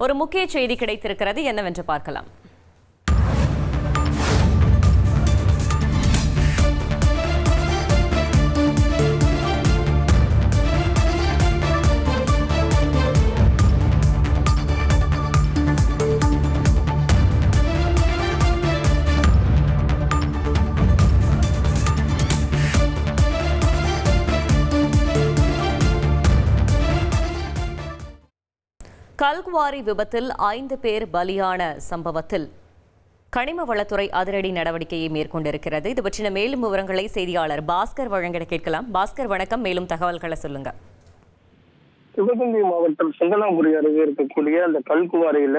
ஒரு முக்கிய செய்தி கிடைத்திருக்கிறது, என்னவென்று பார்க்கலாம். கல்குவாரி விபத்தில் 5 பேர் பலியான சம்பவத்தில் கனிம வளத்துறை அதிரடி நடவடிக்கையை மேற்கொண்டிருக்கிறது. இது பற்றின மேலும் விவரங்களை செய்தியாளர் பாஸ்கர் வழங்கிட கேட்கலாம். பாஸ்கர், வணக்கம். மேலும் தகவல்களை சொல்லுங்க. சிவகங்கை மாவட்டம் சிங்களாபுரி அருகே இருக்கக்கூடிய அந்த கல்குவாரியில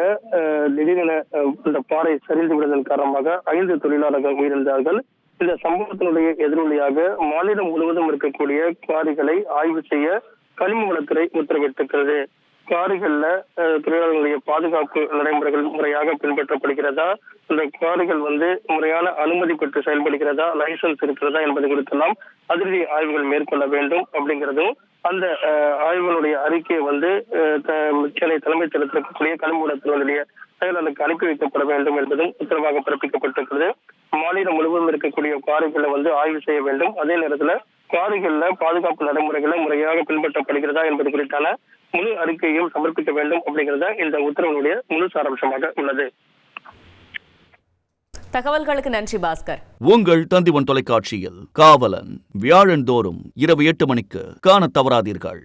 திடீரென அந்த பாறை சரிந்து விடுவதன் காரணமாக 5 தொழிலாளர்கள் உயிரிழந்தார்கள். இந்த சம்பவத்தினுடைய எதிரொலியாக மாநிலம் முழுவதும் இருக்கக்கூடிய குவாரிகளை ஆய்வு செய்ய கனிம வளத்துறை உத்தரவிட்டிருக்கிறது. குவாரிகள்ல தொழிலாளர்களுடைய பாதுகாப்பு நடைமுறைகள் முறையாக பின்பற்றப்படுகிறதா, இந்த குவாரிகள் முறையான அனுமதி பெற்று செயல்படுகிறதா, லைசன்ஸ் இருக்கிறதா என்பது குறித்தெல்லாம் அதிரடி ஆய்வுகள் மேற்கொள்ள வேண்டும் அப்படிங்கிறதும், அந்த ஆய்வுகளுடைய அறிக்கையை சென்னை தலைமைச் செயலகத்தில் இருக்கக்கூடிய கனிம வளத்துறையினுடைய செயலாளருக்கு அனுப்பி வைக்கப்பட வேண்டும் என்பதும் உத்தரவாக பிறப்பிக்கப்பட்டிருக்கிறது. மாநிலம் முழுவதும் இருக்கக்கூடிய குவாரிகளை ஆய்வு செய்ய வேண்டும். அதே நேரத்தில் குவாரிகள்ல பாதுகாப்பு நடைமுறைகளை முறையாக பின்பற்றப்படுகிறதா என்பது குறித்தான முழு அறிக்கையும் சமர்ப்பிக்க வேண்டும் அப்படிங்கிறத இந்த உத்தரவினுடைய முழு சாராம்சமாக உள்ளது. தகவல்களுக்கு நன்றி பாஸ்கர். உங்கள் தந்திவன் தொலைக்காட்சியில் காவலன் வியாழந்தோறும் இரவு 8 மணிக்கு காண தவறாதீர்கள்.